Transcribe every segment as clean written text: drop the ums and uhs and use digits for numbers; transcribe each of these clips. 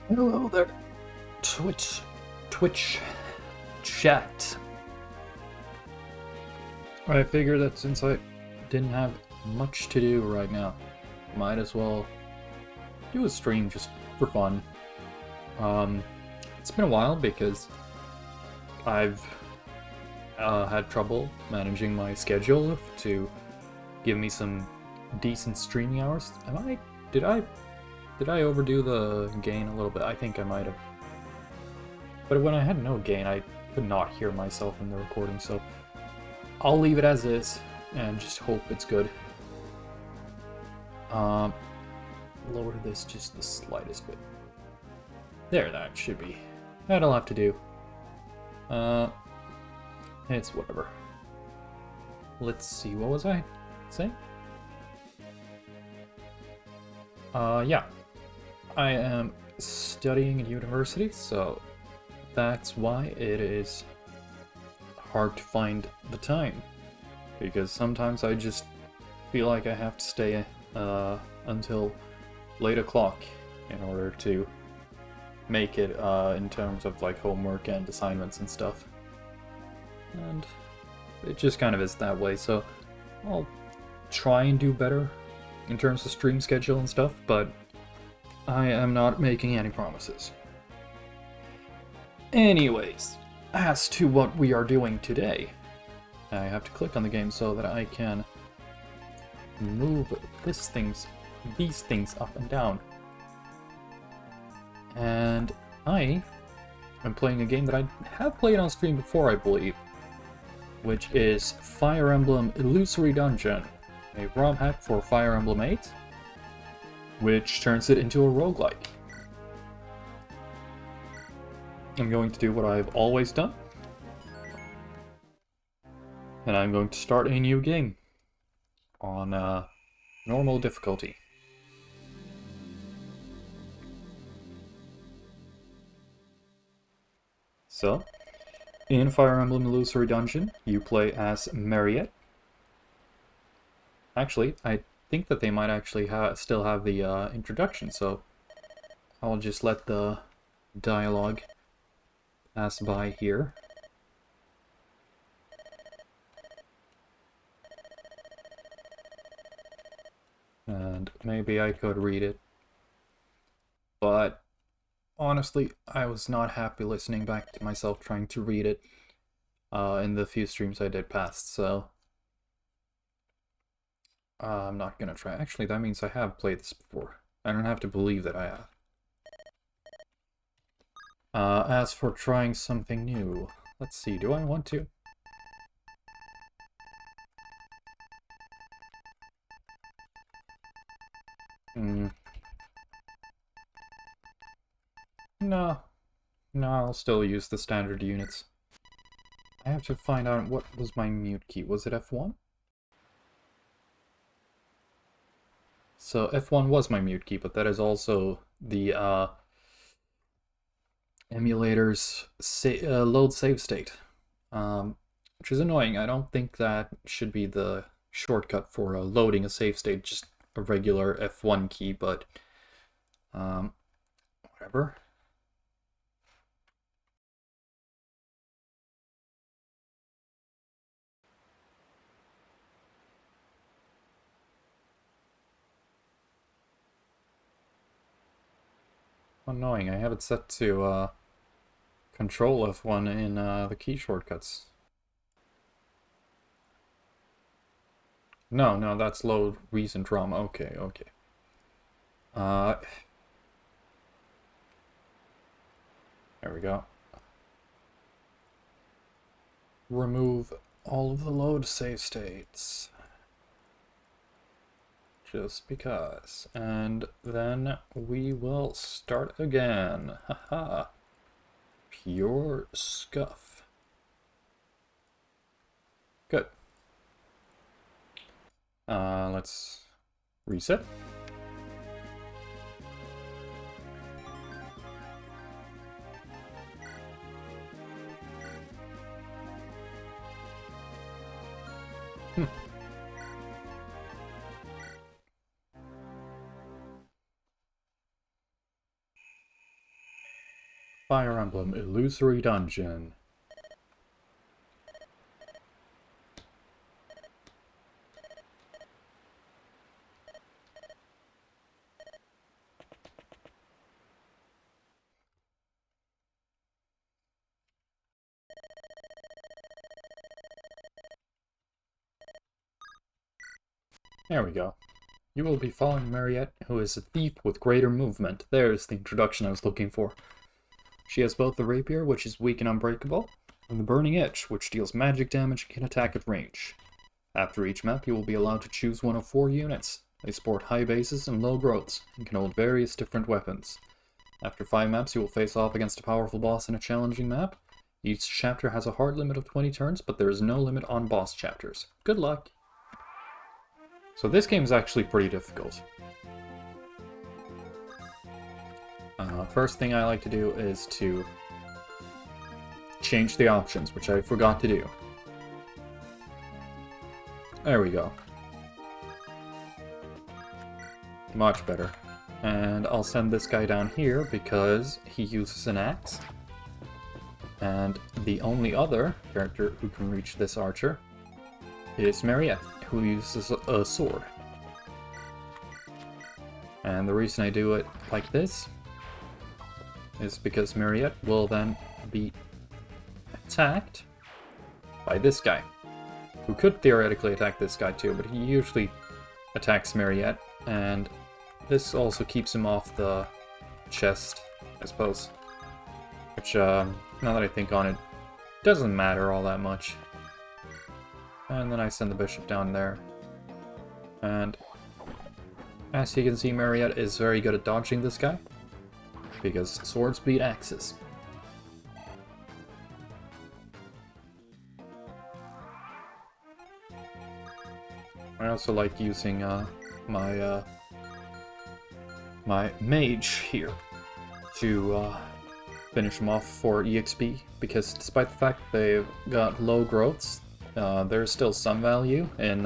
Hello there, Twitch chat. I figured that since I didn't have much to do right now, might as well do a stream just for fun. It's been a while because I've had trouble managing my schedule to give me some decent streaming hours. Did I overdo the gain a little bit? I think I might have. But when I had no gain, I could not hear myself in the recording, so I'll leave it as is and just hope it's good. Lower this just the slightest bit. There, that should be. That'll have to do. It's whatever. Let's see, what was I saying? Yeah. I am studying at university, so that's why it is hard to find the time. Because sometimes I just feel like I have to stay until late o'clock in order to make it in terms of like homework and assignments and stuff. And it just kind of is that way, so I'll try and do better in terms of stream schedule and stuff, but I am not making any promises. Anyways, as to what we are doing today, I have to click on the game so that I can move these things up and down. And I am playing a game that I have played on stream before, I believe, which is Fire Emblem Illusory Dungeon, a ROM hack for Fire Emblem 8, which turns it into a roguelike. I'm going to do what I've always done, and I'm going to start a new game on normal difficulty. So, in Fire Emblem Illusory Dungeon, you play as Mariette. Actually, I think that they might actually still have the introduction, so I'll just let the dialogue pass by here. And maybe I could read it, but honestly, I was not happy listening back to myself trying to read it in the few streams I did past, so I'm not gonna try. Actually, that means I have played this before. I don't have to believe that I have. As for trying something new, let's see, do I want to? No, I'll still use the standard units. I have to find out what was my mute key. Was it F1? So F1 was my mute key, but that is also the emulator's load save state, which is annoying. I don't think that should be the shortcut for loading a save state, just a regular F1 key, but whatever. Annoying, I have it set to Control F1 in the key shortcuts. No, that's load recent ROM. Okay. There we go. Remove all of the load save states. Just because. And then we will start again. Haha. Pure scuff. Good. Let's reset. Fire Emblem Illusory Dungeon. There we go. You will be following Mariette, who is a thief with greater movement. There's the introduction I was looking for. She has both the rapier, which is weak and unbreakable, and the burning edge, which deals magic damage and can attack at range. After each map, you will be allowed to choose one of 4 units. They sport high bases and low growths, and can hold various different weapons. After 5 maps, you will face off against a powerful boss in a challenging map. Each chapter has a hard limit of 20 turns, but there is no limit on boss chapters. Good luck! So this game is actually pretty difficult. First thing I like to do is to change the options, which I forgot to do. There we go. Much better. And I'll send this guy down here because he uses an axe. And the only other character who can reach this archer is Mariette, who uses a sword. And the reason I do it like this is because Mariette will then be attacked by this guy, who could theoretically attack this guy too, but he usually attacks Mariette, and this also keeps him off the chest, I suppose. Which, now that I think on it, doesn't matter all that much. And then I send the bishop down there. And as you can see, Mariette is very good at dodging this guy, because swords beat axes. I also like using my mage here to finish them off for EXP, because despite the fact they've got low growths, there's still some value in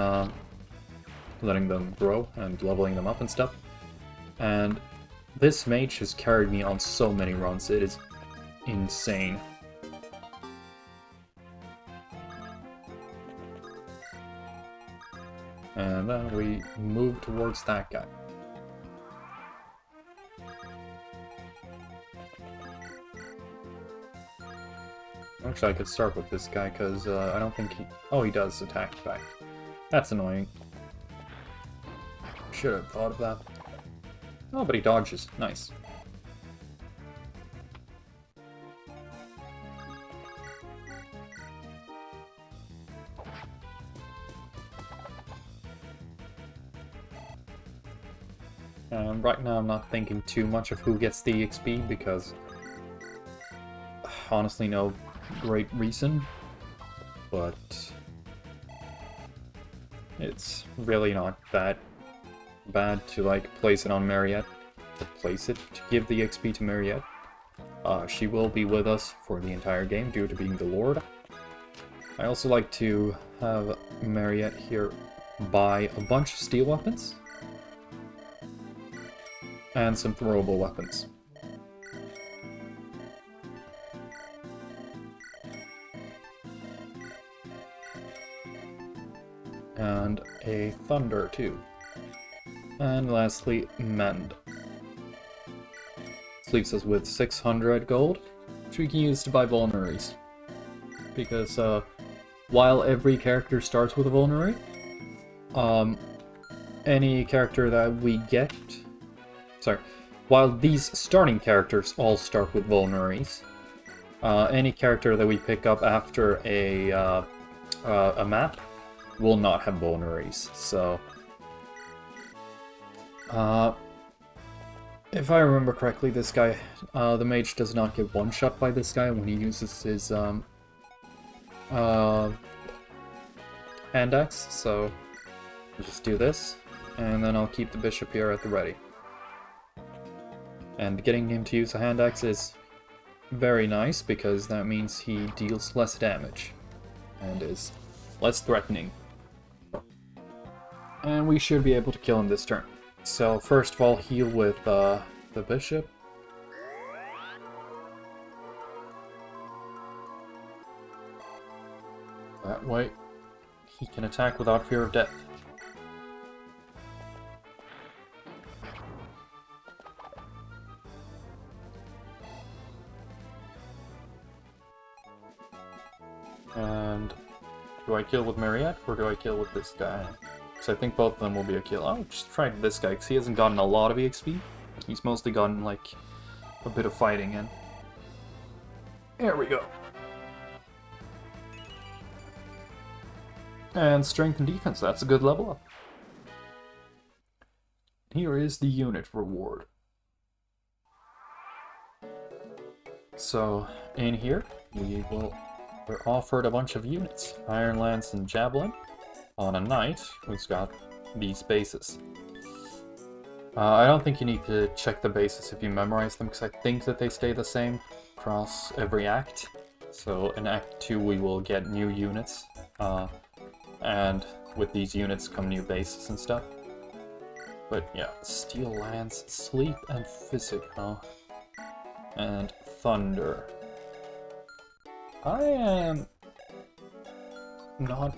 letting them grow and leveling them up and stuff. And this mage has carried me on so many runs, it is insane. And then we move towards that guy. Actually, I could start with this guy, because I don't think he... Oh, he does attack back. That's annoying. Should have thought of that. Oh, but he dodges. Nice. Right now I'm not thinking too much of who gets the EXP, because honestly no great reason, but it's really not that bad to like place it on Mariette, to give the XP to Mariette. She will be with us for the entire game due to being the Lord. I also like to have Mariette here buy a bunch of steel weapons and some throwable weapons. And a thunder too. And lastly, mend. This leaves us with 600 gold, which we can use to buy vulneraries. Because while every character starts with a vulnerary, any character that we get... Sorry, while these starting characters all start with vulneraries, any character that we pick up after a map will not have vulneraries, so... if I remember correctly, this guy, the mage does not get one-shot by this guy when he uses his hand axe, so I'll just do this, and then I'll keep the bishop here at the ready. And getting him to use a hand axe is very nice, because that means he deals less damage, and is less threatening. And we should be able to kill him this turn. So first of all, heal with the bishop. That way, he can attack without fear of death. And do I kill with Mariette, or do I kill with this guy? Because I think both of them will be a kill. I'll just try this guy, because he hasn't gotten a lot of EXP. He's mostly gotten, like, a bit of fighting in. There we go. And strength and defense, that's a good level up. Here is the unit reward. So, in here, we're offered a bunch of units. Iron Lance and Javelin. On a knight, who's got these bases. I don't think you need to check the bases if you memorize them, because I think that they stay the same across every act. So in Act 2 we will get new units, and with these units come new bases and stuff. But yeah, Steel Lance, Sleep and Physic, huh? And Thunder. I am not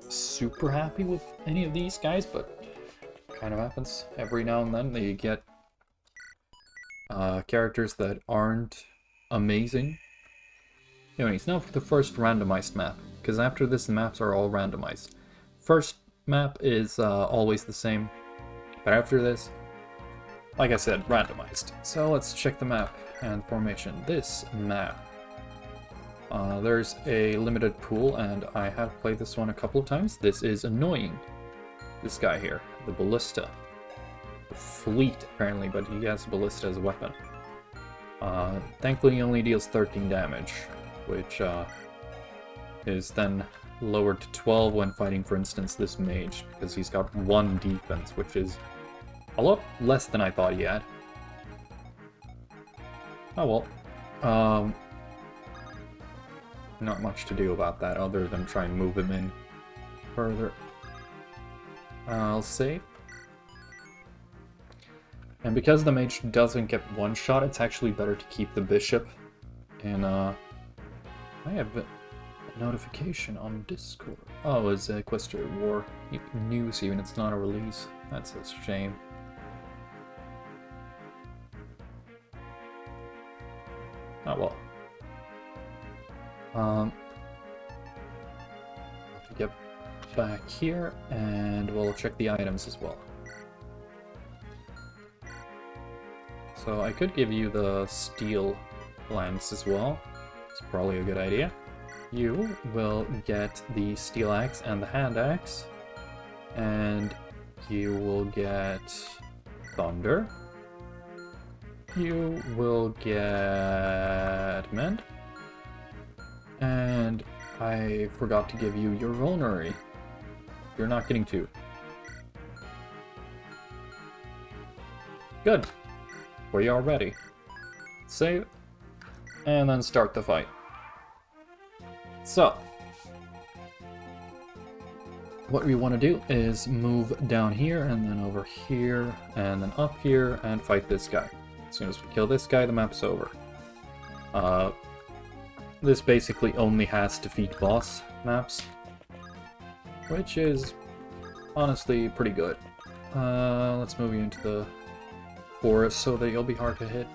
super happy with any of these guys, but kind of happens every now and then. They get characters that aren't amazing. Anyways, now for the first randomized map, because after this the maps are all randomized. First map is always the same, but after this, like I said, randomized. So let's check the map and formation. This map, there's a limited pool, and I have played this one a couple of times. This is annoying. This guy here, the Ballista. The Fleet, apparently, but he has Ballista as a weapon. Thankfully, he only deals 13 damage, which is then lowered to 12 when fighting, for instance, this mage, because he's got 1 defense, which is a lot less than I thought he had. Oh well. Not much to do about that other than try and move him in further. I'll save. And because the mage doesn't get one shot, it's actually better to keep the bishop. And I have a notification on Discord. Oh, it's a Equestria War news even, it's not a release. That's a shame. Oh well. Get back here, and we'll check the items as well. So I could give you the steel lance as well. It's probably a good idea. You will get the steel axe and the hand axe, and you will get thunder. You will get mend. And I forgot to give you your vulnerary. You're not getting 2. Good. We are ready. Save. And then start the fight. So, what we want to do is move down here, and then over here, and then up here, and fight this guy. As soon as we kill this guy, the map's over. This basically only has defeat boss maps, which is honestly pretty good. Let's move you into the forest so that you'll be hard to hit.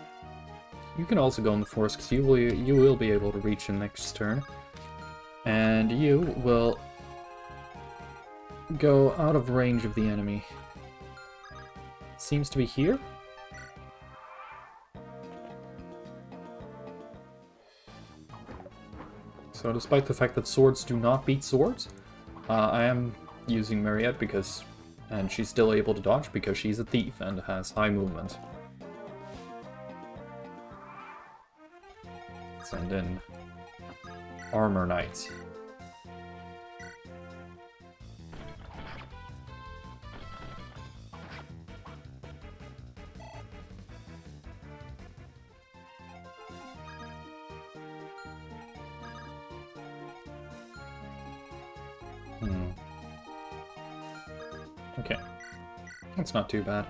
You can also go in the forest because you will be able to reach him next turn, and you will go out of range of the enemy. Seems to be here. So despite the fact that swords do not beat swords, I am using Mariette and she's still able to dodge because she's a thief and has high movement. Send in Armor Knight. Okay. That's not too bad.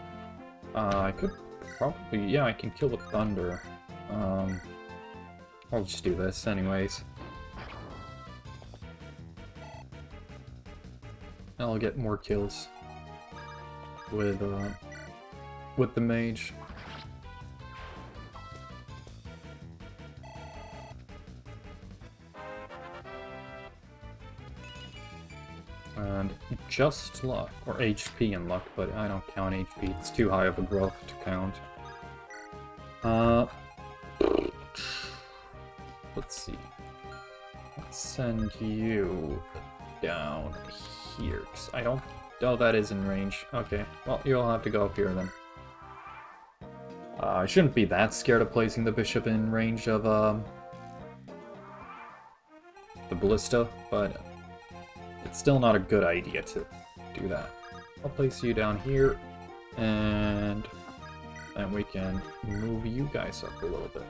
I could probably... yeah, I can kill with thunder. I'll just do this anyways. I'll get more kills with the mage. And just luck, or HP and luck, but I don't count HP, it's too high of a growth to count. Let's see. Let's send you down here, 'cause I don't... Oh, that is in range. Okay, well, you'll have to go up here then. I shouldn't be that scared of placing the bishop in range of, the ballista, but it's still not a good idea to do that. I'll place you down here, and then we can move you guys up a little bit.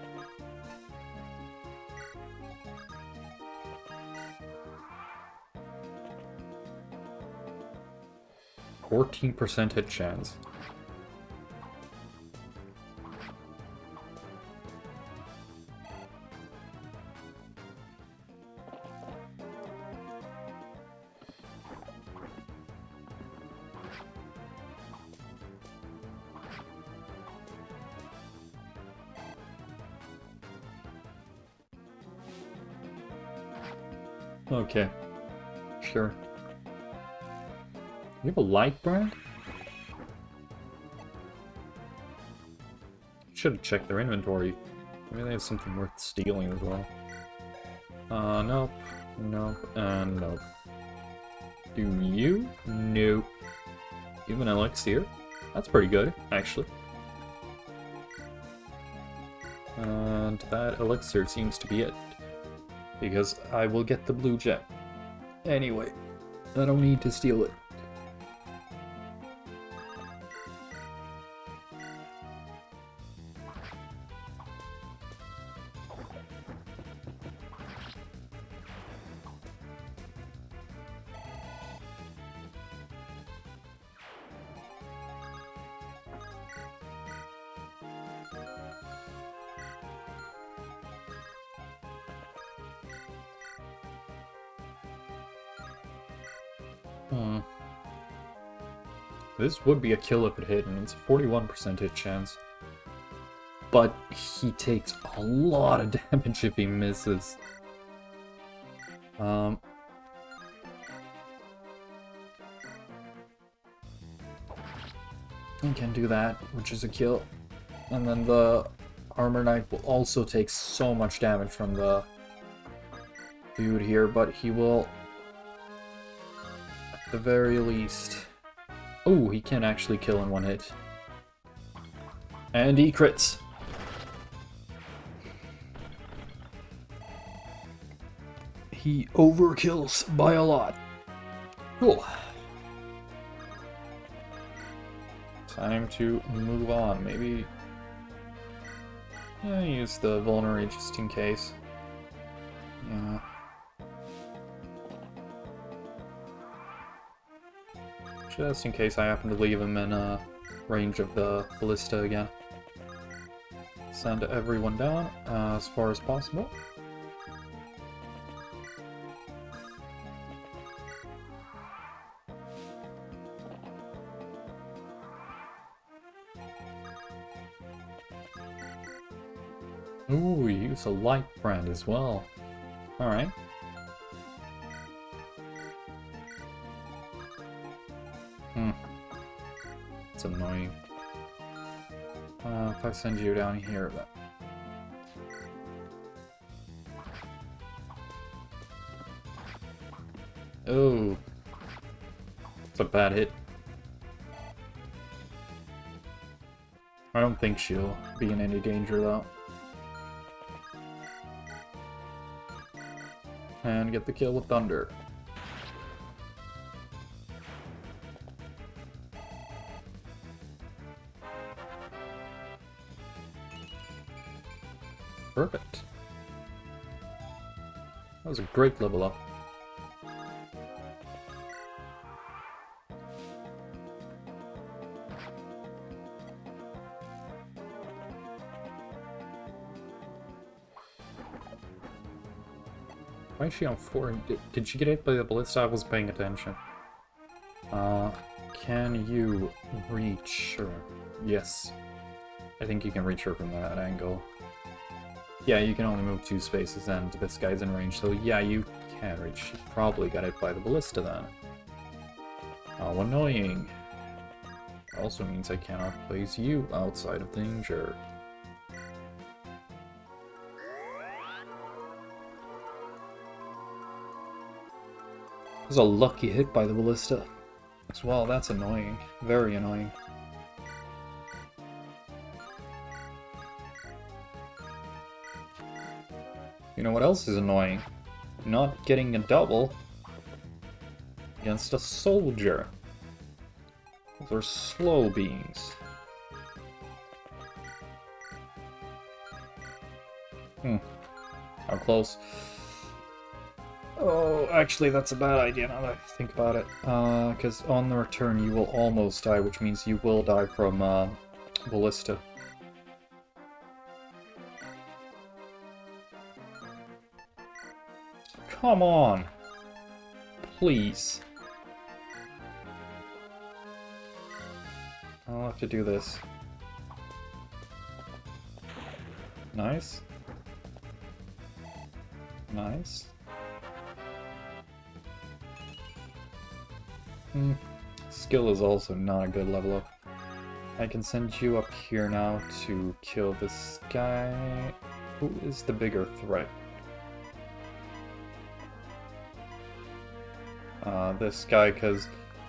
%14 hit chance. Okay, sure. You have a light brand? Should have checked their inventory. Maybe they have something worth stealing as well. Nope. Nope. And nope. Do you? Nope. You have an elixir? That's pretty good, actually. And that elixir seems to be it. Because I will get the blue gem. Anyway, I don't need to steal it. This would be a kill if it hit, and it's a 41% hit chance. But he takes a lot of damage if he misses. I can do that, which is a kill. And then the Armor Knight will also take so much damage from the dude here, but he will, at the very least... Oh, he can actually kill in one hit. And he crits. He overkills by a lot. Cool. Time to move on. Maybe... Yeah, use the vulnerary just in case. Yeah. Just in case I happen to leave him in range of the ballista again. Send everyone down as far as possible. Ooh, you use a light brand as well. Alright. It's annoying. If I send you down here, then... Oh. It's a bad hit. I don't think she'll be in any danger, though. And get the kill with Thunder. Perfect. That was a great level up. Why is she on 4? Did she get hit by the ballista? I wasn't paying attention. Can you reach her? Yes. I think you can reach her from that angle. Yeah, you can only move 2 spaces and this guy's in range, so yeah, you can reach. She probably got hit by the ballista then. How annoying. Also means I cannot place you outside of danger. It was a lucky hit by the ballista as well. That's annoying. Very annoying. You know what else is annoying? Not getting a double against a soldier. Those are slow beings. How close? Oh, actually that's a bad idea now that I think about it. Because on the return you will almost die, which means you will die from ballista. Come on! Please. I'll have to do this. Nice. Nice. Skill is also not a good level up. I can send you up here now to kill this guy. Who is the bigger threat? This guy, because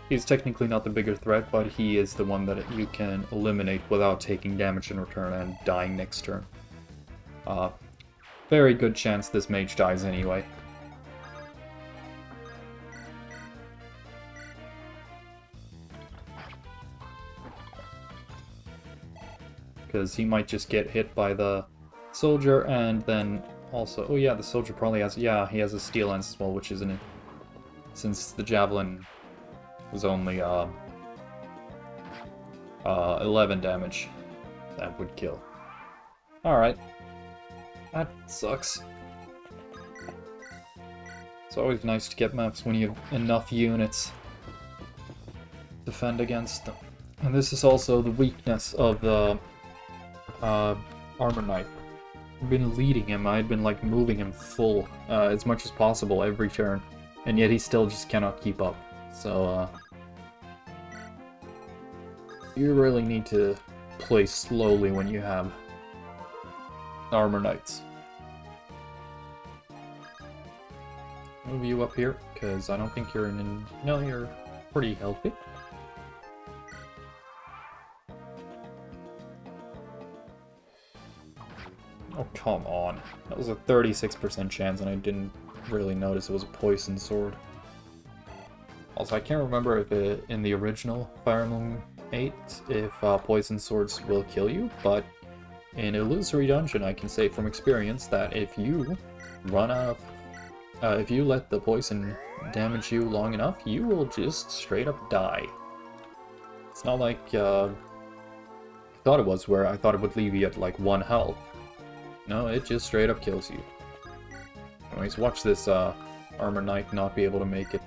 he's technically not the bigger threat, but he is the one that you can eliminate without taking damage in return and dying next turn. Very good chance this mage dies anyway. Because he might just get hit by the soldier and then also... Oh yeah, the soldier probably has... Yeah, he has a steel lance as well, which isn't it. Since the javelin was only 11 damage, that would kill. Alright. That sucks. It's always nice to get maps when you have enough units to defend against them. And this is also the weakness of the Armor Knight. I've been leading him, I'd been like moving him full as much as possible every turn. And yet he still just cannot keep up. So, you really need to play slowly when you have Armor Knights. Move you up here, because I don't think you're in... No, you're pretty healthy. Oh, come on. That was a 36% chance, and I didn't really notice it was a poison sword. Also, I can't remember if in the original Fire Emblem 8 if poison swords will kill you, but in Illusory Dungeon I can say from experience that if you run out of... if you let the poison damage you long enough, you will just straight up die. It's not like I thought it was, where I thought it would leave you at like 1 health. No, it just straight up kills you. Anyways, watch this Armor Knight not be able to make it.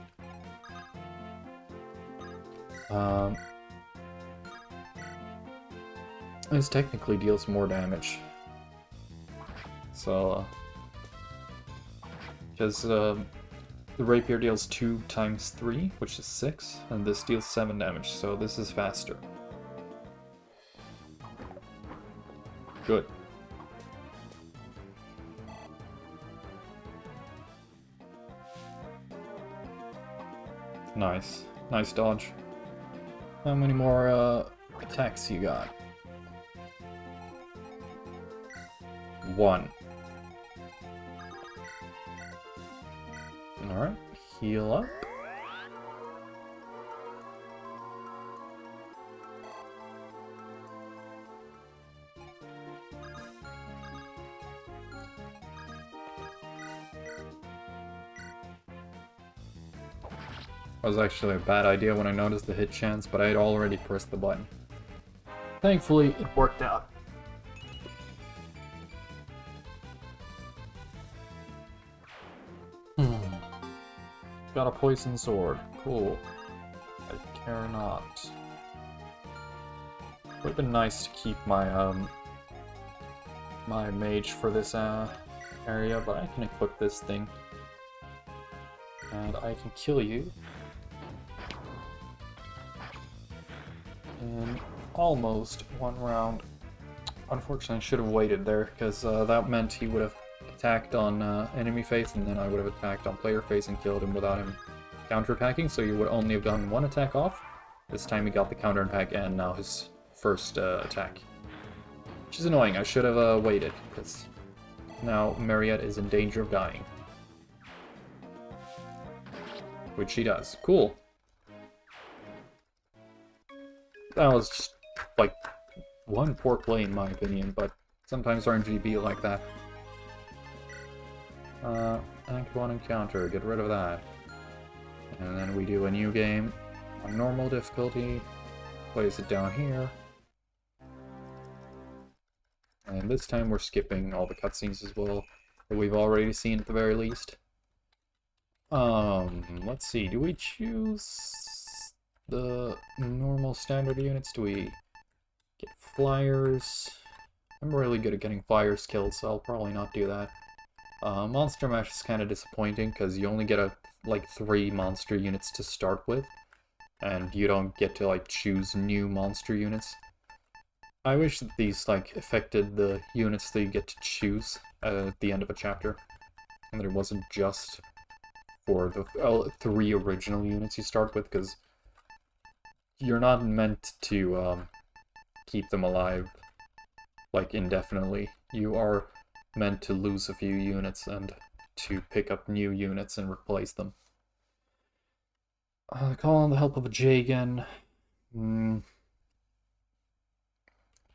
This technically deals more damage. So, because the rapier deals 2 times 3, which is 6, and this deals 7 damage, so this is faster. Good. Nice. Nice dodge. How many more attacks you got? 1. Alright, heal up. That was actually a bad idea when I noticed the hit chance, but I had already pressed the button. Thankfully, it worked out. Got a poison sword. Cool. I or not. Would have been nice to keep my my mage for this area, but I can equip this thing. And I can kill you. In almost one round. Unfortunately, I should have waited there, because that meant he would have attacked on enemy face, and then I would have attacked on player face and killed him without him counterattacking, so you would only have done one attack off. This time he got the counterattack and now his first attack. Which is annoying, I should have waited, because now Mariette is in danger of dying. Which she does. Cool. That was just, like, one poor play in my opinion, but sometimes RNG be like that. Act 1 encounter, get rid of that. And then we do a new game on normal difficulty, place it down here. And this time we're skipping all the cutscenes as well, that we've already seen at the very least. Let's see, do we choose the normal standard units? Do we get flyers? I'm really good at getting flyers killed, so I'll probably not do that. Monster Mash is kind of disappointing, because you only get like 3 monster units to start with, and you don't get to like choose new monster units. I wish that these like affected the units that you get to choose at the end of a chapter, and that it wasn't just for the 3 original units you start with, because you're not meant to keep them alive like indefinitely. You are meant to lose a few units and to pick up new units and replace them. Call on the help of a Jagan.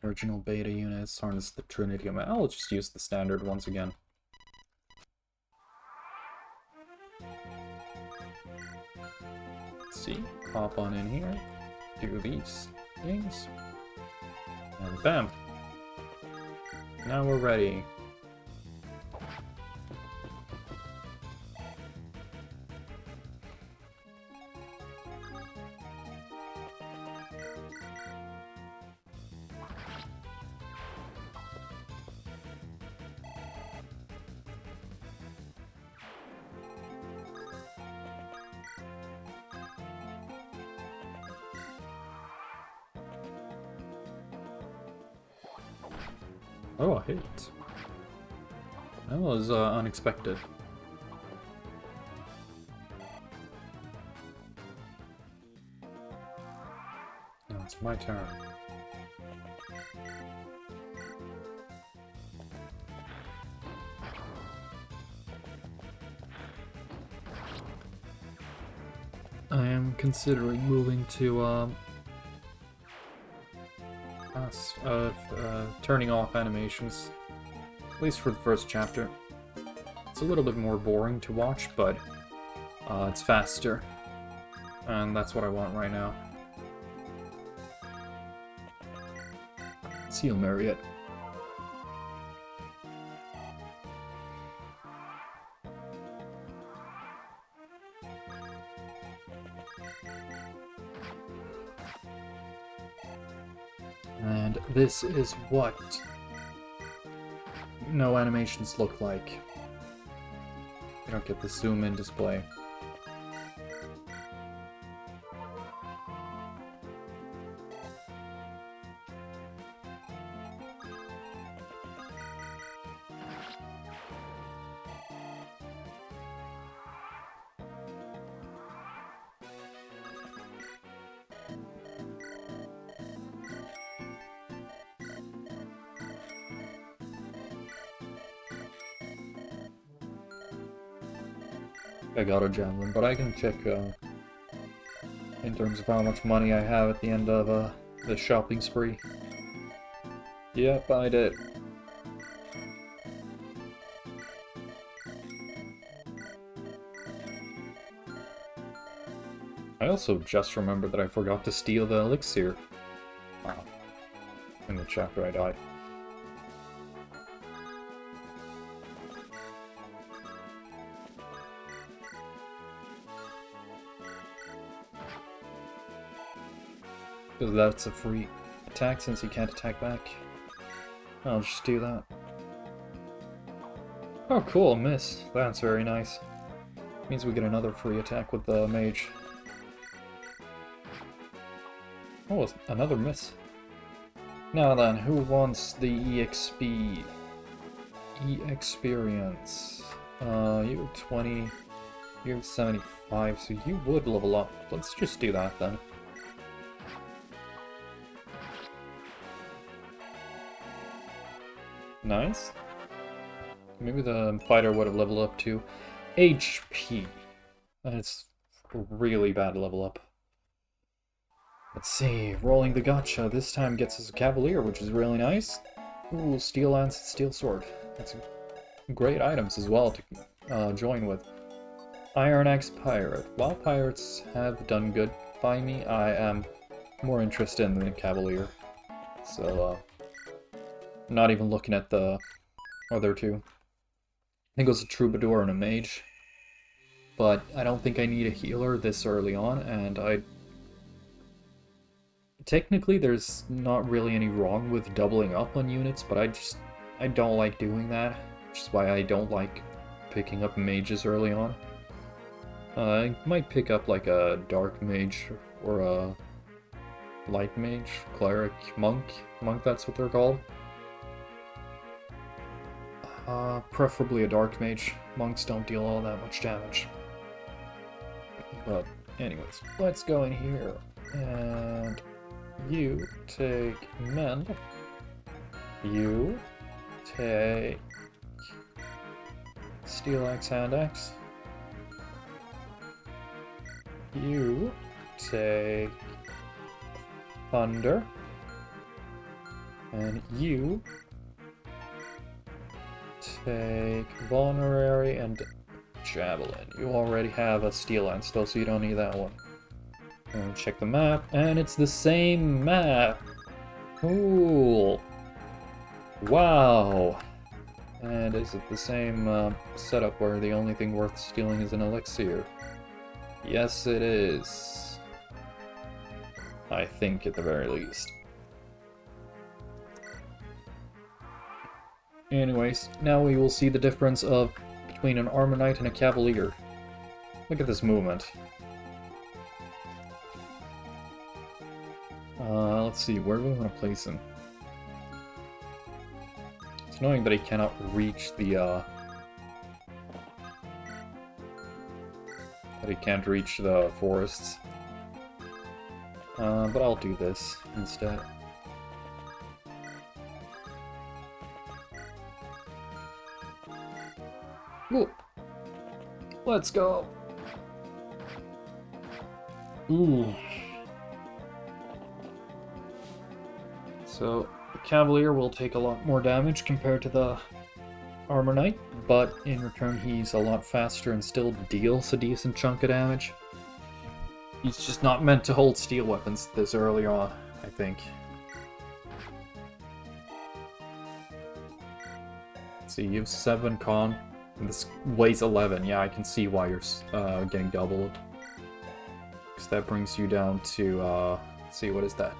Original beta units, harness the Trinity. I'll just use the standard once again. Let's see, hop on in here, do these things, and bam! Now we're ready. Oh, a hit. That was unexpected. Now it's my turn. I am considering moving to turning off animations, at least for the first chapter. It's a little bit more boring to watch, but it's faster, and that's what I want right now. See you, Mariette. And this is what no animations look like. You don't get the zoom in display. I got a javelin, but I can check in terms of how much money I have at the end of the shopping spree. Yep, I did. I also just remembered that I forgot to steal the elixir. Wow. In the chapter I died. Because that's a free attack since you can't attack back. I'll just do that. Oh cool, miss. That's very nice. Means we get another free attack with the mage. Oh, another miss. Now then, who wants the EXP? E-experience. You have 20, you have 75, so you would level up. Let's just do that then. Nice. Maybe the fighter would have leveled up to HP. That's a really bad level up. Let's see, rolling the gotcha this time gets us a Cavalier, which is really nice. Ooh, Steel Lance and Steel Sword. That's great items as well to join with. Iron Axe Pirate. While pirates have done good by me, I am more interested in the Cavalier. So, not even looking at the other two. I think it was a Troubadour and a Mage. But I don't think I need a healer this early on, and technically, there's not really any wrong with doubling up on units, but I don't like doing that, which is why I don't like picking up mages early on. I might pick up like a dark mage or a light mage, cleric, monk, that's what they're called. Preferably a dark mage. Monks don't deal all that much damage. But anyways, let's go in here and you take mend. You take steel axe, hand axe. You take thunder. And you take vulnerary and javelin. You already have a steel lance though, so you don't need that one. And check the map, and it's the same map! Cool! Wow! And is it the same setup where the only thing worth stealing is an elixir? Yes, it is. I think, at the very least. Anyways, now we will see the difference between an Armor Knight and a Cavalier. Look at this movement. Let's see, where do we want to place him? It's annoying that he cannot reach the, that he can't reach the forests. But I'll do this instead. Ooh. Let's go! Ooh. So, the Cavalier will take a lot more damage compared to the Armor Knight, but in return he's a lot faster and still deals a decent chunk of damage. He's just not meant to hold steel weapons this early on, I think. Let's see, you have 7 con, and this weighs 11. Yeah, I can see why you're getting doubled. Because that brings you down to, let's see, what is that?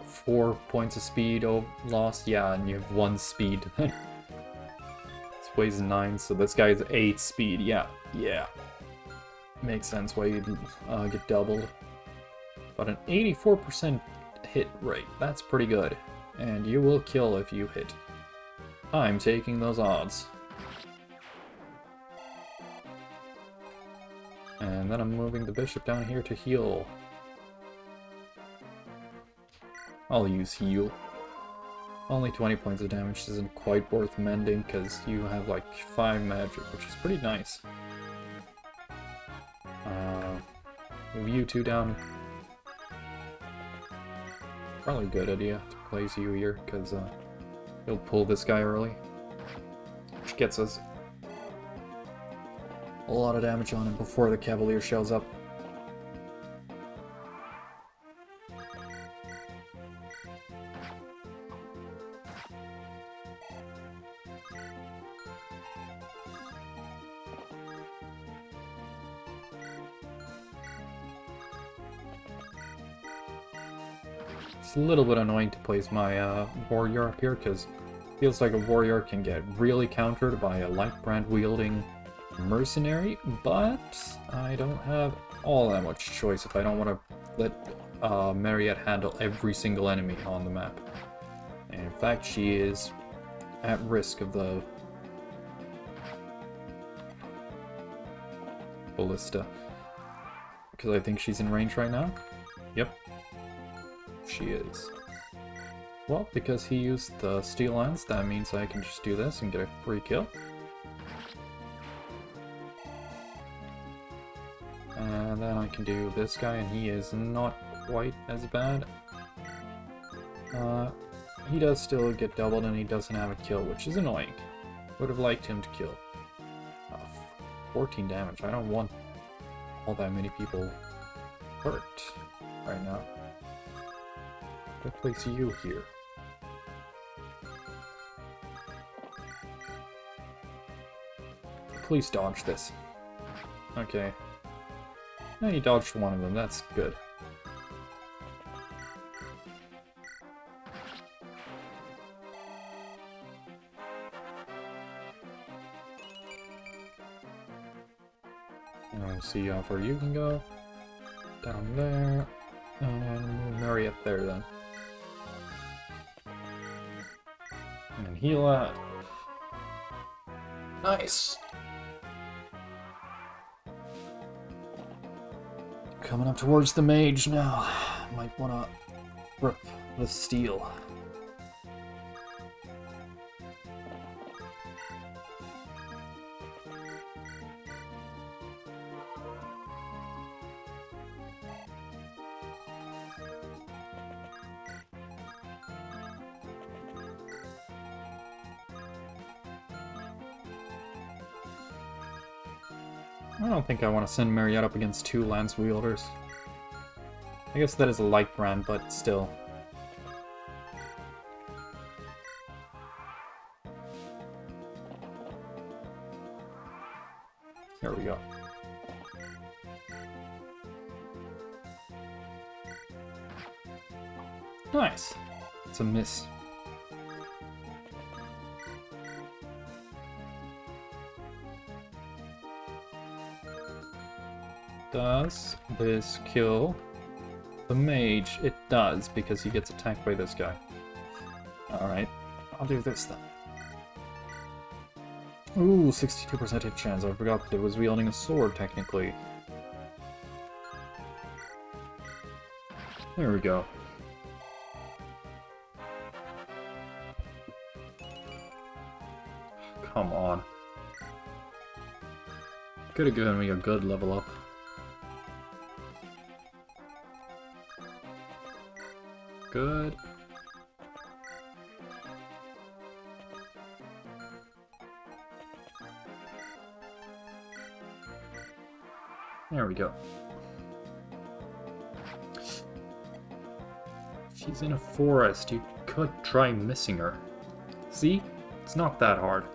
4 points of speed lost? Yeah, and you have 1 speed. This weighs 9, so this guy is 8 speed. Yeah. Makes sense why you'd get doubled. But an 84% hit rate, that's pretty good. And you will kill if you hit. I'm taking those odds. And then I'm moving the bishop down here to heal. I'll use heal. Only 20 points of damage isn't quite worth mending because you have like 5 magic, which is pretty nice. Move you 2 down. Probably a good idea to place you here because he'll pull this guy early, which gets us a lot of damage on him before the Cavalier shows up. It's a little bit annoying to place my warrior up here, because it feels like a warrior can get really countered by a light brand wielding mercenary, but I don't have all that much choice if I don't want to let Mariette handle every single enemy on the map. And in fact, she is at risk of the ballista. Because I think she's in range right now. Yep. She is. Well, because he used the steel lance, that means I can just do this and get a free kill. And then I can do this guy, and he is not quite as bad. He does still get doubled, and he doesn't have a kill, which is annoying. Would have liked him to kill. 14 damage. I don't want all that many people hurt right now. I'll place you here. Please dodge this. Okay. Oh, you dodged one of them. That's good. I'll see how far you can go. Down there. And Mariette there then. And heal out. Nice! Coming up towards the mage now. Might wanna rip the steel. I don't think I want to send Mariette up against two lance wielders. I guess that is a light brand, but still. Here we go. Nice. It's a miss. Does this kill the mage? It does, because he gets attacked by this guy. Alright, I'll do this then. Ooh, 62% hit chance. I forgot that it was wielding a sword, technically. There we go. Come on. Could have given me a good level up. Good. There we go. She's in a forest. You could try missing her. See? It's not that hard.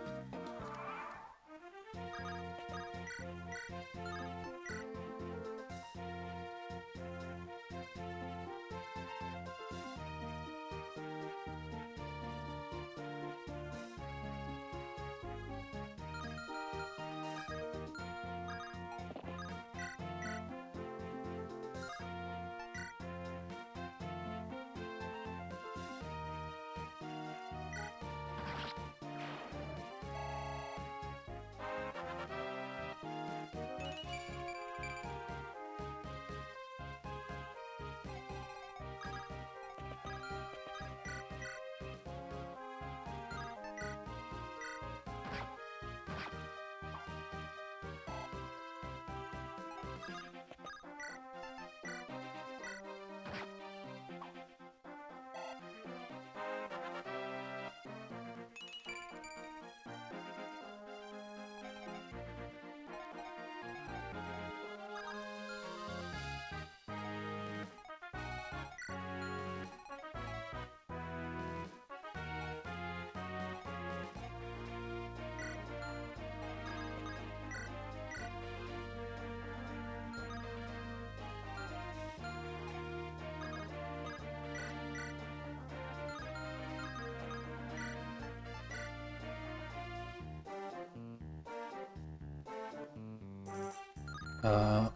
I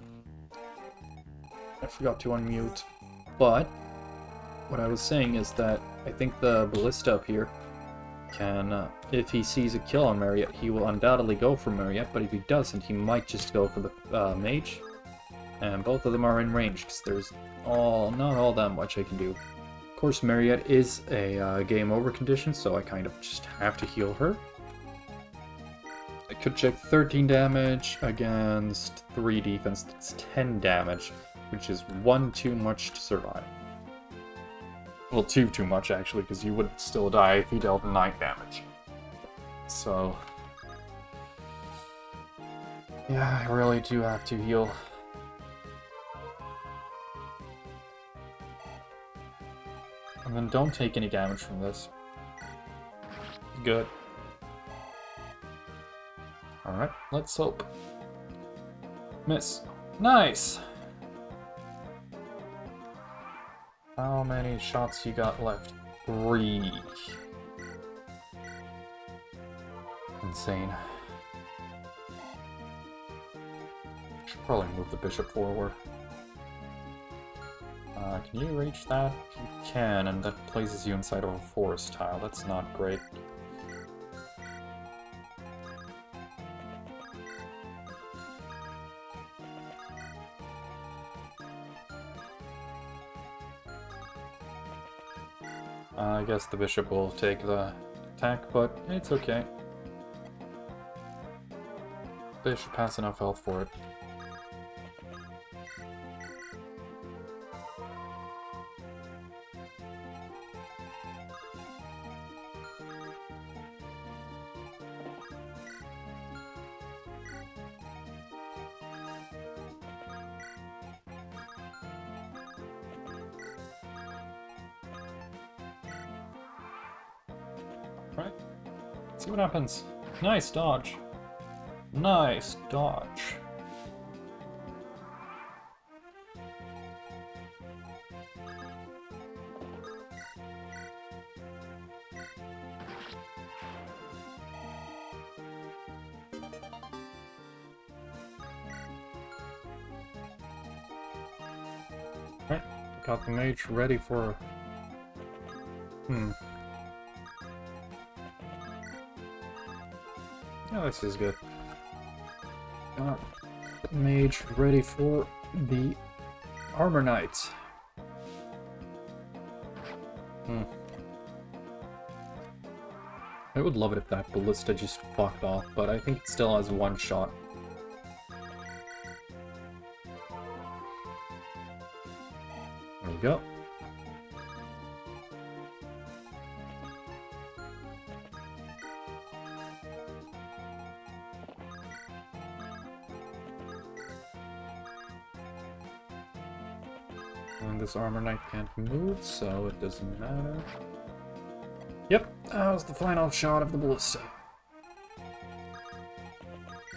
forgot to unmute, but what I was saying is that I think the ballista up here can, if he sees a kill on Marriott, he will undoubtedly go for Marriott, but if he doesn't, he might just go for the mage. And both of them are in range, because there's not all that much I can do. Of course, Marriott is a game over condition, so I kind of just have to heal her. I could check 13 damage against 3 defense, that's 10 damage, which is 1 too much to survive. Well, 2 too much, actually, because you would still die if you dealt 9 damage. So... yeah, I really do have to heal. And then don't take any damage from this. Good. Alright, let's hope. Miss. Nice! How many shots you got left? 3. Insane. Should probably move the bishop forward. Can you reach that? You can, and that places you inside of a forest tile. That's not great. I guess the bishop will take the attack, but it's okay. Bishop has enough health for it. Right. See what happens. Nice dodge. Nice dodge. Right. Got the mage ready for... Oh, this is good. Got the mage ready for the armor knight. I would love it if that ballista just fucked off, but I think it still has 1 shot. There you go. And this armor knight can't move, so it doesn't matter. Yep, that was the final shot of the ballista.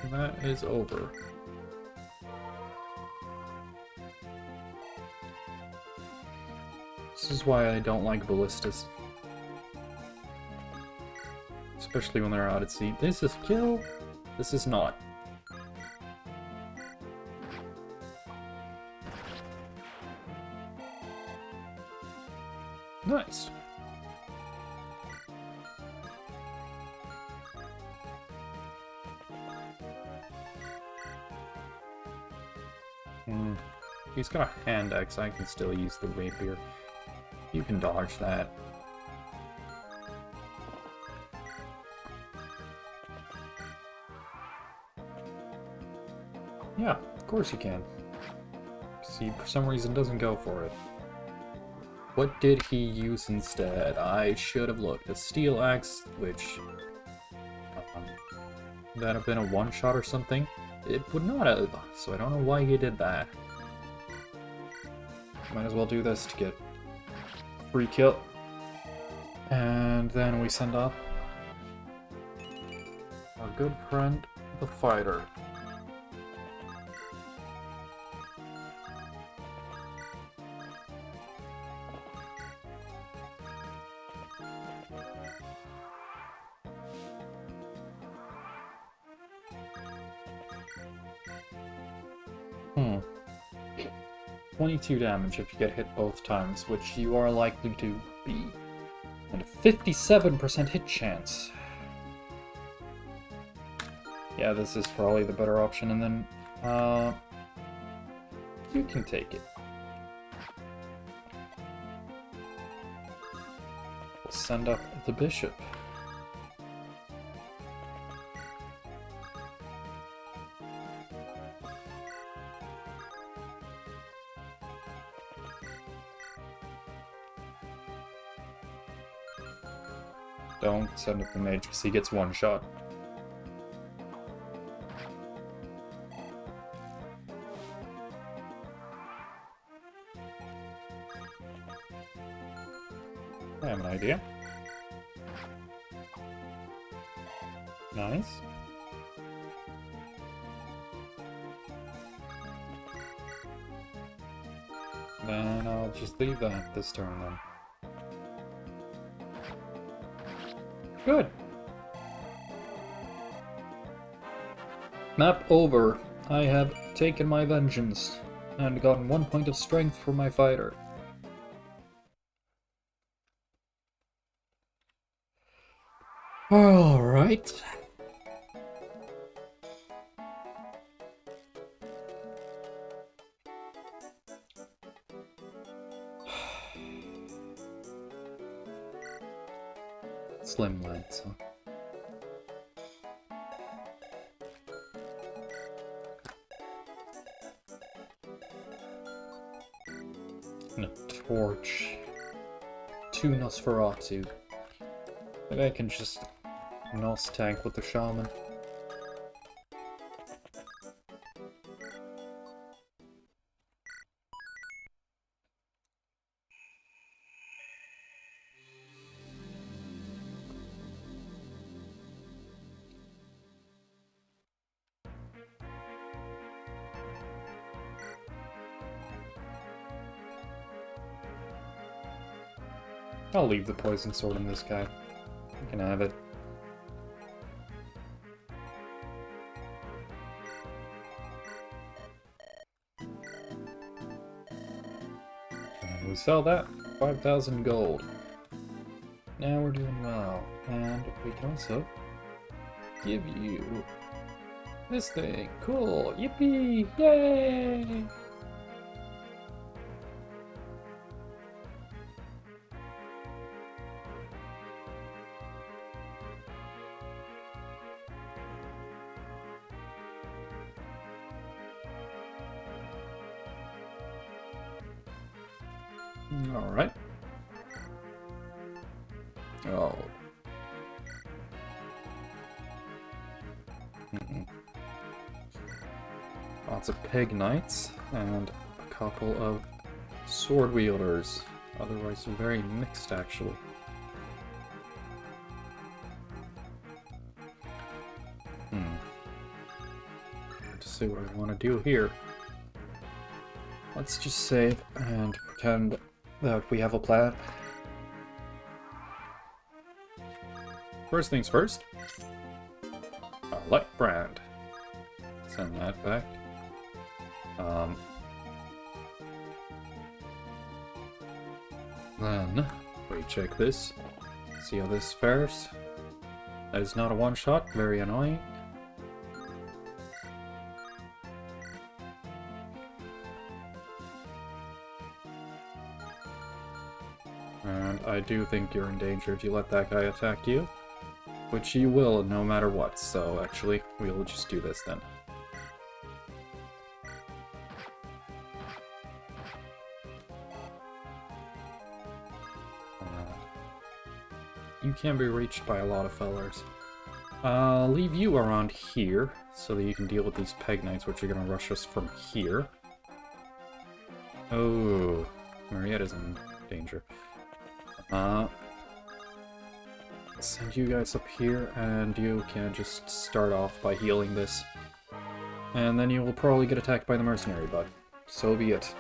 And that is over. This is why I don't like ballistas. Especially when they're out at sea. This is kill, this is not. Nice. He's got a hand axe, I can still use the rapier. You can dodge that. Yeah, of course you can. See, for some reason doesn't go for it. What did he use instead? I should have looked. A steel axe, which... that'd have been a one-shot or something. It would not have, so I don't know why he did that. Might as well do this to get free kill. And then we send up our good friend, the fighter. Hmm. 22 damage if you get hit both times, which you are likely to be. And a 57% hit chance. Yeah, this is probably the better option, and then, you can take it. We'll send up the bishop. Don't send up the mage, because he gets one shot. I have an idea. Nice. Then I'll just leave that this turn then. Good. Map over. I have taken my vengeance and gotten 1 point of strength for my fighter. Alright. Slim lens, huh? And a torch. 2 Nosferatu. Maybe I can just Nos tank with the shaman. I'll leave the poison sword in this guy. You can have it. And we sell that. 5,000 gold. Now we're doing well. And we can also give you this thing. Cool. Yippee! Yay! Alright. Oh. Lots of pig knights and a couple of sword wielders. Otherwise, very mixed, actually. To see what I want to do here. Let's just save and pretend that we have a plan. First things first. A light brand. Send that back. Then we check this. See how this fares. That is not a one-shot. Very annoying. And I do think you're in danger if you let that guy attack you. Which you will no matter what, so actually, we'll just do this then. You can be reached by a lot of fellers. I'll leave you around here, so that you can deal with these peg knights, which are going to rush us from here. Oh, Marietta's in danger. Send you guys up here, and you can just start off by healing this. And then you will probably get attacked by the mercenary, but so be it.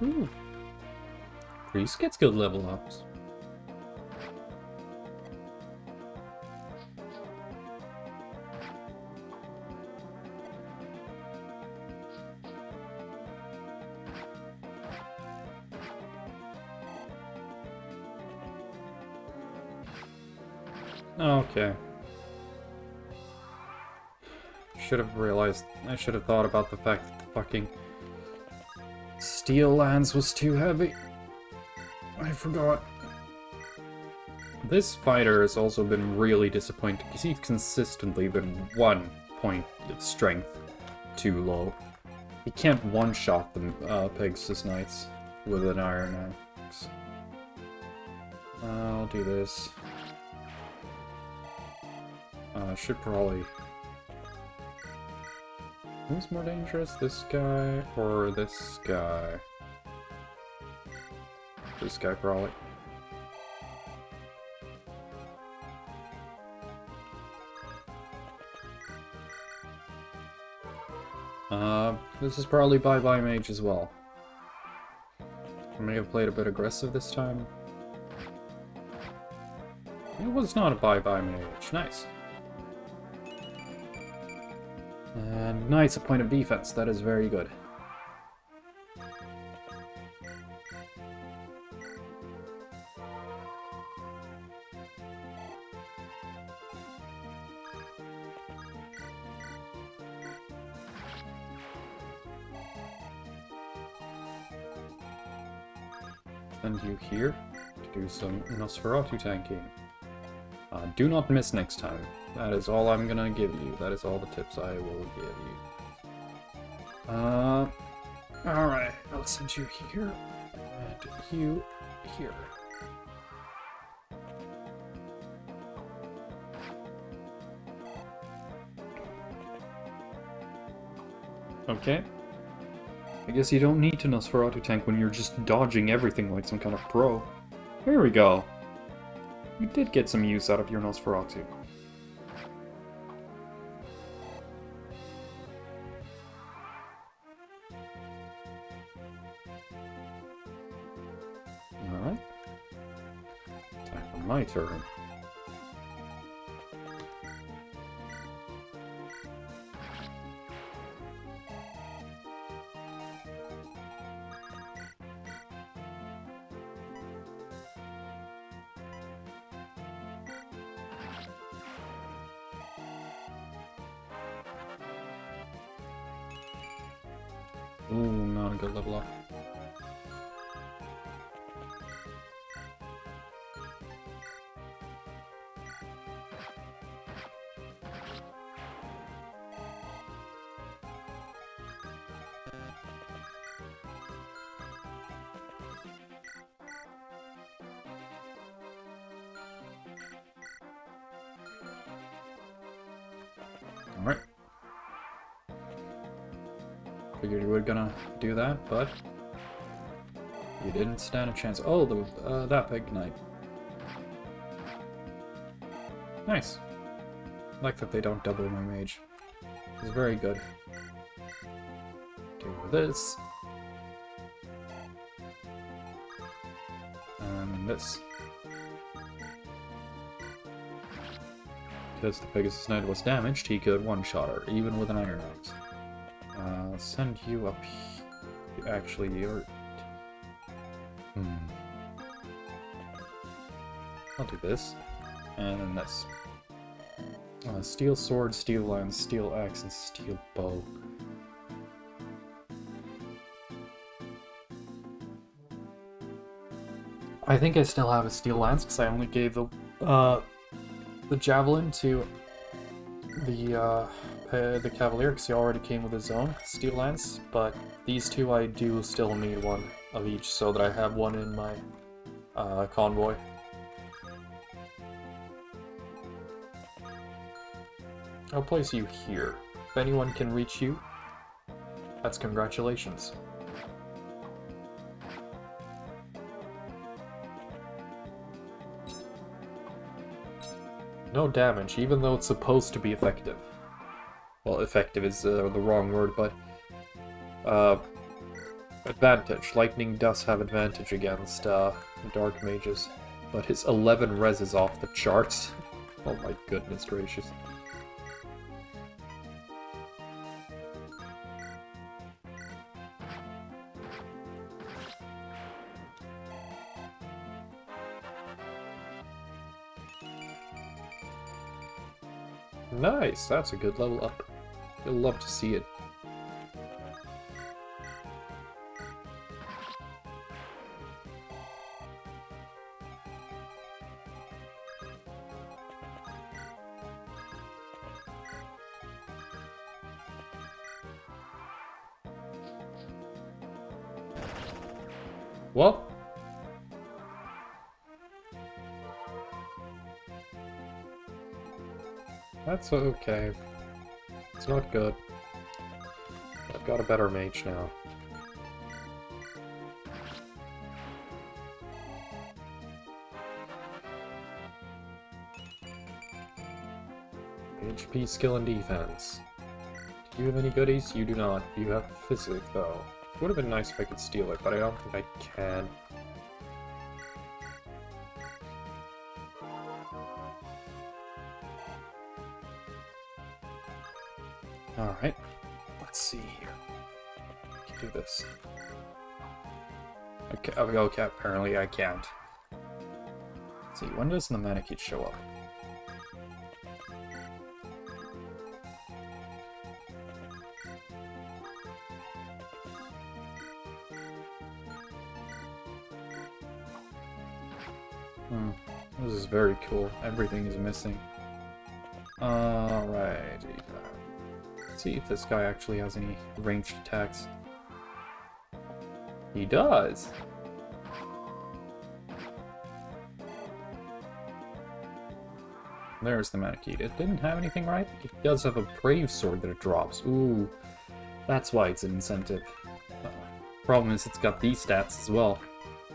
Ooh. Priest gets good level ups. Okay. Should have realized, I should have thought about the fact that the fucking Steel Lance was too heavy. I forgot. This fighter has also been really disappointing because he's consistently been 1 point of strength too low. He can't one-shot the Pegasus Knights with an Iron Axe. I'll do this. I should probably... Who's more dangerous, this guy or this guy? This guy, probably. This is probably bye-bye mage as well. I may have played a bit aggressive this time. It was not a bye-bye mage. Nice. And nice, a point of defense. That is very good. Send you here to do some Nosferatu tanking. Do not miss next time. That is all I'm gonna give you. That is all the tips I will give you. Alright, I'll send you here, and you here. Okay. I guess you don't need to Nosferatu tank when you're just dodging everything like some kind of pro. Here we go. You did get some use out of your Nosferatu. Alright. Time for my turn. Ooh, not a good level up. Alright. Figured you were gonna do that, but you didn't stand a chance. Oh, that big knight. Nice. Like that they don't double my mage. It's very good. Do this. And this. Because the Pegasus Knight was damaged, he could one-shot her, even with an Iron Axe. I'll send you up here. Actually, you're... I'll do this. And then this. Steel sword, steel lance, steel axe, and steel bow. I think I still have a steel lance, because I only gave the javelin to the Cavalier, because he already came with his own steel lance, but these two I do still need one of each, so that I have one in my convoy. I'll place you here. If anyone can reach you, that's congratulations. No damage, even though it's supposed to be effective. Well, effective is the wrong word, but... advantage. Lightning does have advantage against Dark Mages, but his 11 res is off the charts. Oh my goodness gracious. Nice, that's a good level up. You'll love to see it. Well, that's okay. It's not good. I've got a better mage now. HP, skill, and defense. Do you have any goodies? You do not. You have physic, though. It would have been nice if I could steal it, but I don't think I can. Alright. Let's see here. I can do this. Okay, okay, apparently I can't. Let's see, when does the mana kit show up? This is very cool. Everything is missing. Alright. Let's see if this guy actually has any ranged attacks. He does! There's the mana key. It didn't have anything, right? It does have a brave sword that it drops. Ooh, that's why it's an incentive. Problem is, it's got these stats as well.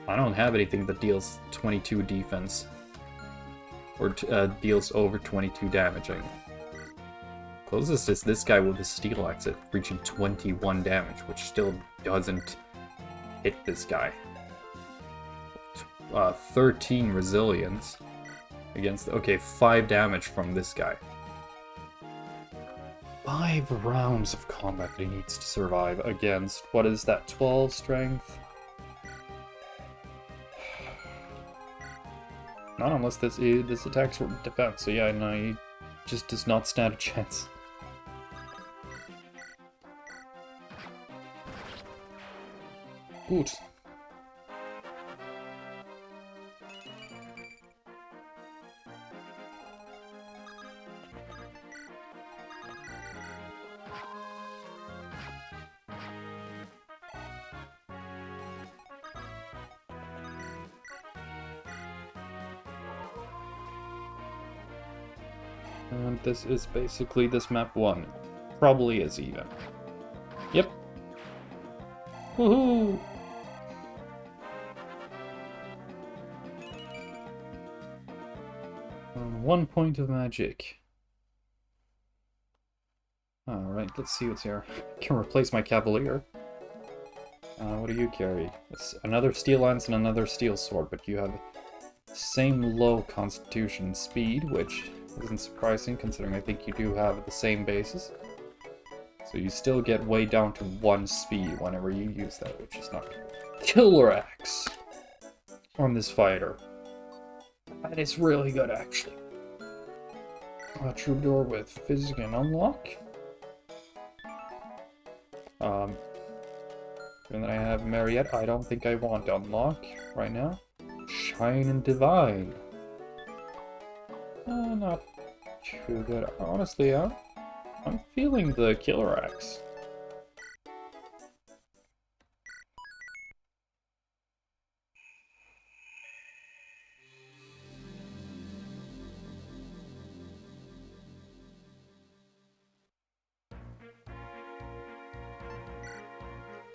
I don't have anything that deals 22 defense. Or deals over 22 damage. Closest is this guy with the steel axe at reaching 21 damage, which still doesn't hit this guy. 13 resilience against... Okay, 5 damage from this guy. 5 rounds of combat that he needs to survive against... What is that, 12 strength? Not unless this attacks for defense, so yeah, no, he just does not stand a chance. Good. And this is basically this map 1. Probably is even. Yep. Woohoo! One point of magic. Alright, let's see what's here. Can replace my Cavalier. What do you carry? It's another steel lance and another steel sword, but you have the same low constitution speed, which isn't surprising considering I think you do have the same bases. So you still get way down to 1 speed whenever you use that, which is not good. Killer Axe on this fighter. That is really good, actually. A Troubadour with Physic and Unlock. Given that I have Mariette, I don't think I want Unlock right now. Shine and Divine. Not too good. Honestly, I'm feeling the Killer Axe.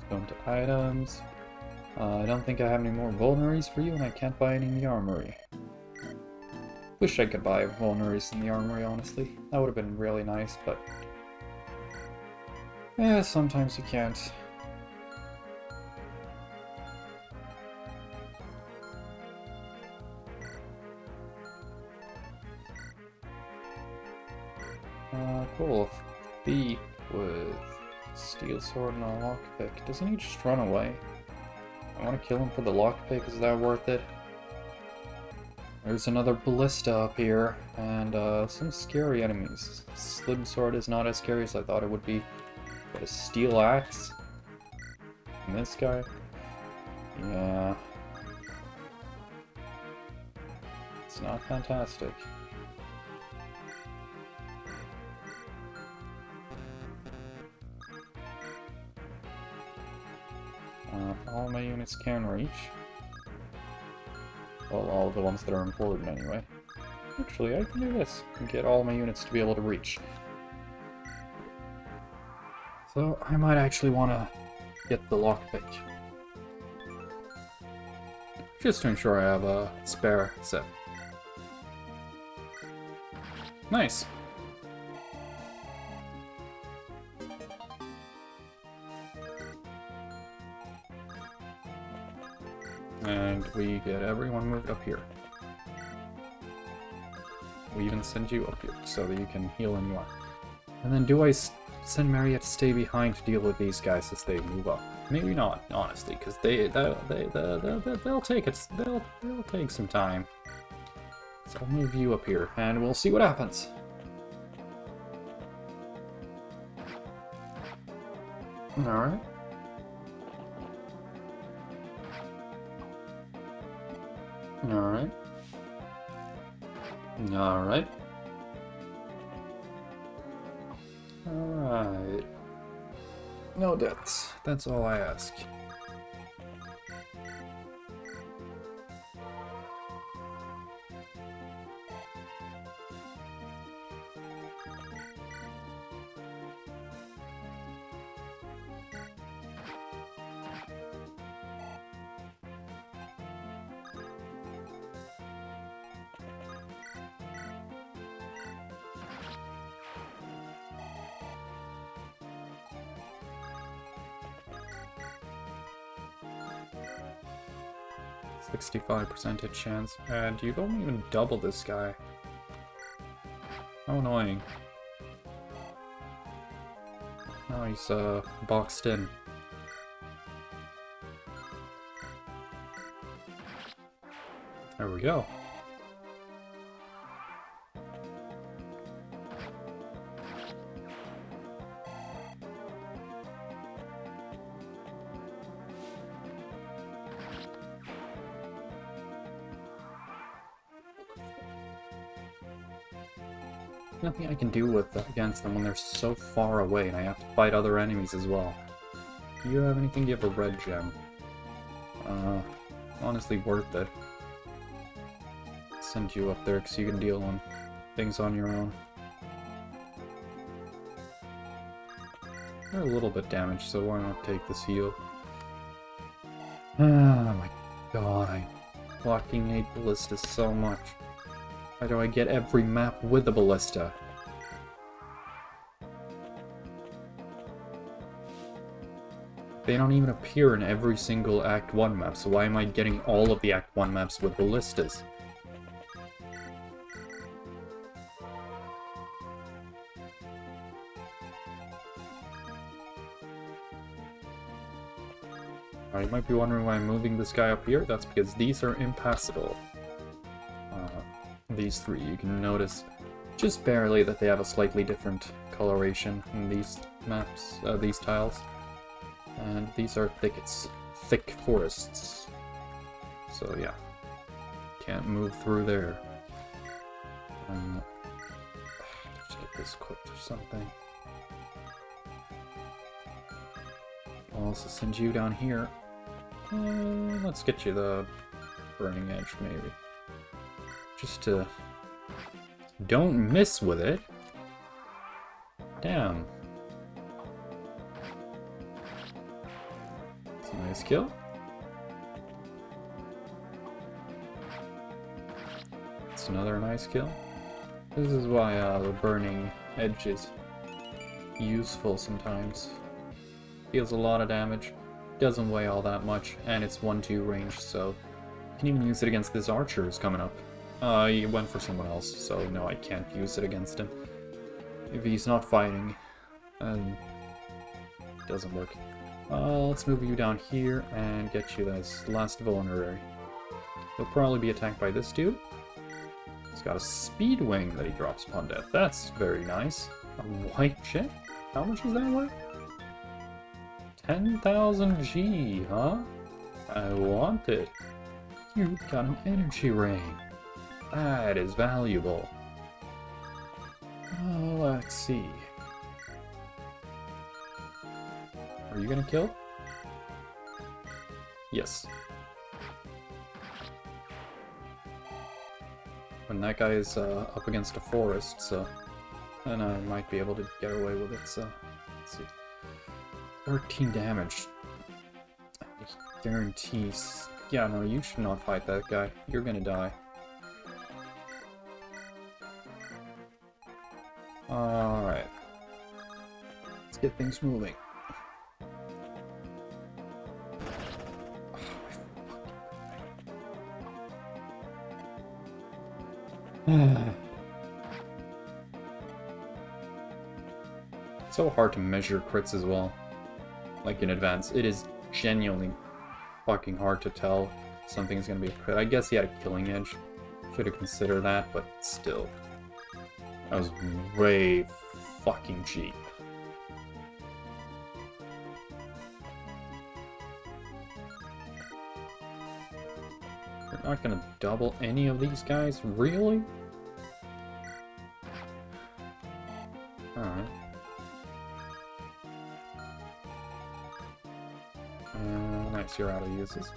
Going to items. I don't think I have any more vulneraries for you, and I can't buy any in the armory. Wish I could buy vulneraries in the armory, honestly. That would have been really nice, but... yeah, sometimes you can't. Cool. Thief with steel sword and a lockpick. Doesn't he just run away? I want to kill him for the lockpick. Is that worth it? There's another ballista up here, and some scary enemies. Slim Sword is not as scary as I thought it would be. Got a Steel Axe. And this guy. Yeah. It's not fantastic. All my units can reach. Well, all of the ones that are important anyway. Actually, I can do this and get all my units to be able to reach. So, I might actually want to get the lockpick. Just to ensure I have a spare set. Nice! And we get everyone moved up here. We even send you up here so that you can heal anymore. And then do I send Mariette to stay behind to deal with these guys as they move up? Maybe not, honestly, because they'll take it. They'll take some time. So I'll move you up here, and we'll see what happens. All right. Alright. Alright. Alright. No deaths. That's all I ask. %65% hit chance, and you don't even double this guy. How annoying. Oh, he's boxed in. There we go. Nothing I can do against them when they're so far away and I have to fight other enemies as well. Do you have anything? Do you have a red gem? Honestly worth it. Send you up there because you can deal on things on your own. They're a little bit damaged, so why not take this heal? Oh my god, I fucking hate ballistas so much. Why do I get every map with a ballista? They don't even appear in every single Act 1 map, so why am I getting all of the Act 1 maps with ballistas? You might be wondering why I'm moving this guy up here. That's because these are impassable. These three, you can notice just barely that they have a slightly different coloration in these maps, these tiles. And these are thickets, thick forests. So yeah, can't move through there. Let's get this equipped or something. I'll also send you down here. Let's get you the Burning Edge, maybe. Just to... Don't miss with it! Damn. It's a nice kill. It's another nice kill. This is why the Burning Edge is useful sometimes. Deals a lot of damage. Doesn't weigh all that much, and it's 1-2 range, so you can even use it against this archer who's coming up. He went for someone else, so no, I can't use it against him. If he's not fighting, it doesn't work. Let's move you down here and get you this last vulnerary. He'll probably be attacked by this dude. He's got a speed wing that he drops upon death. That's very nice. A white jet? How much is that worth? 10,000 G, huh? I want it. You've got an energy ring. That is valuable. Let's see. Are you gonna kill? Yes. When that guy is up against a forest, so then I might be able to get away with it, so let's see. 13 damage. Guarantees. Yeah, no, you should not fight that guy. You're gonna die. Alright. Let's get things moving. So hard to measure crits as well. Like in advance. It is genuinely fucking hard to tell something's gonna be a crit. I guess he had a killing edge. Should have considered that, but still. That was way fucking cheap. You're not gonna double any of these guys? Really? Alright. Nice, you're out of uses.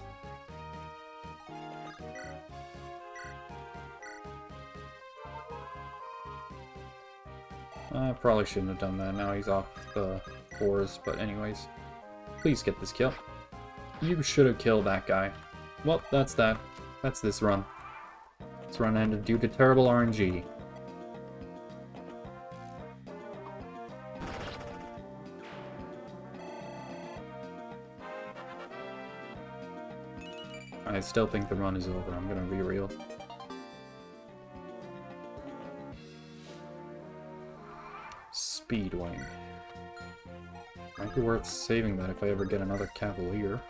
I probably shouldn't have done that. Now he's off the forest, but anyways. Please get this kill. You should have killed that guy. Well, that's that. That's this run. This run ended due to terrible RNG. I still think the run is over. I'm gonna be real. Speedwing. Might be worth saving that if I ever get another Cavalier.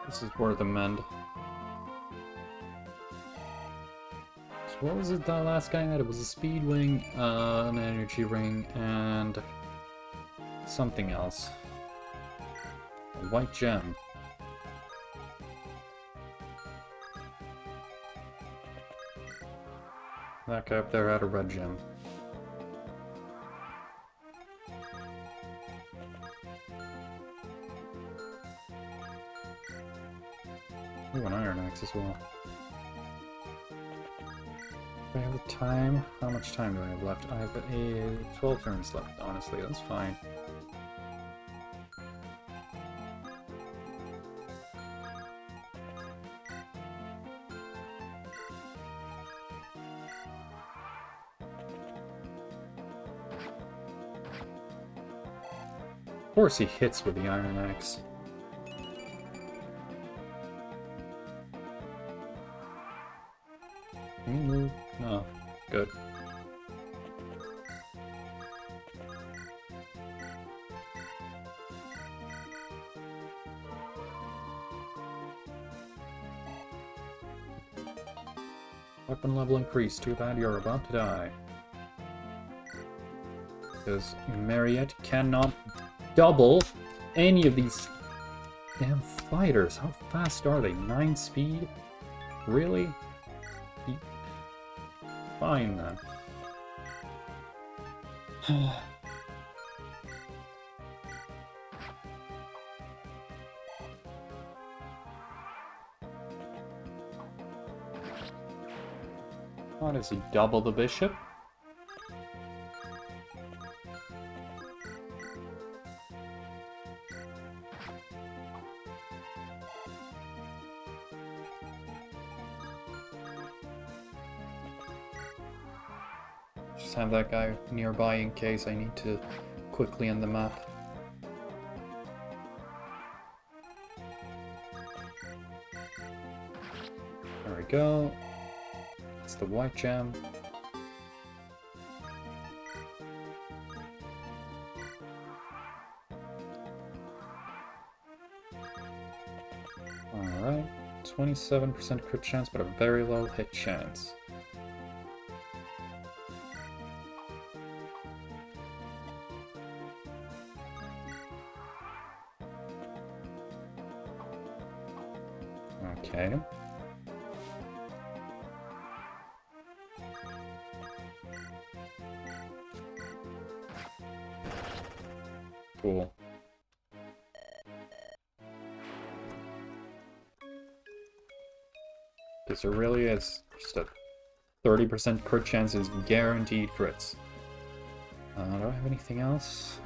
This is worth a mend. So what was it that last guy had? It was a speed wing, an energy ring, and something else. A white gem. That guy up there had a red gem. Ooh, an iron axe as well. Do I have the time? How much time do I have left? I have 12 turns left, honestly, that's fine. Of course he hits with the iron axe. Can you move? No. Good. Weapon level increased. Too bad you're about to die. Because Mariette cannot double any of these damn fighters. How fast are they? 9 speed? Really? Fine then. How does he double the bishop? Just have that guy nearby in case I need to quickly end the map. There we go. It's the white gem. Alright, 27% crit chance, but a very low hit chance. Okay. Cool. Because there really is just a 30% crit chance is guaranteed crits. Do I have anything else?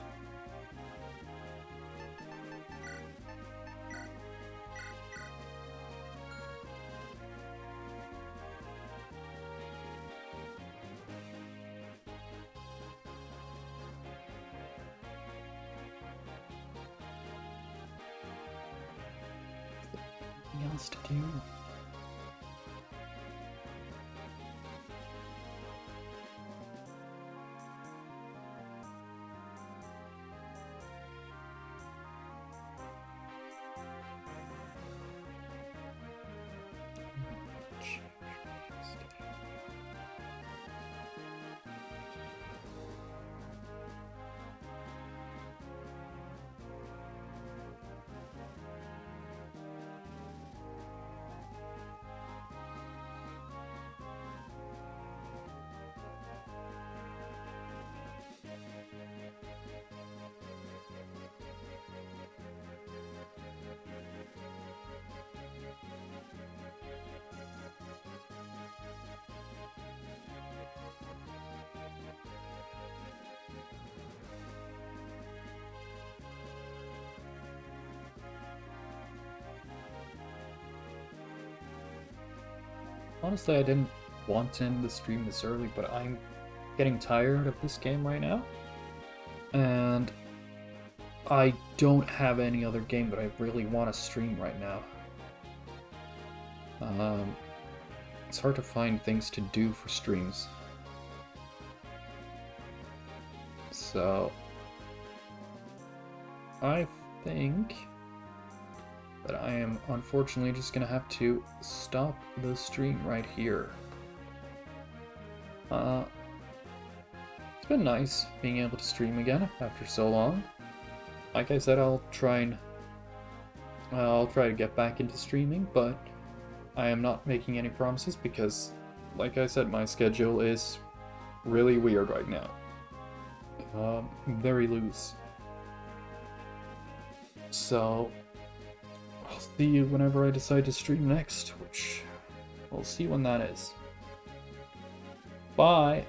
Anything else to do? Honestly, I didn't want to end the stream this early, but I'm getting tired of this game right now. And I don't have any other game that I really want to stream right now. It's hard to find things to do for streams. So, I think that I am unfortunately just gonna have to stop the stream right here. It's been nice being able to stream again after so long. Like I said, I'll try to get back into streaming, but I am not making any promises because, like I said, my schedule is really weird right now. Very loose. So, I'll see you whenever I decide to stream next, which we'll see when that is. Bye!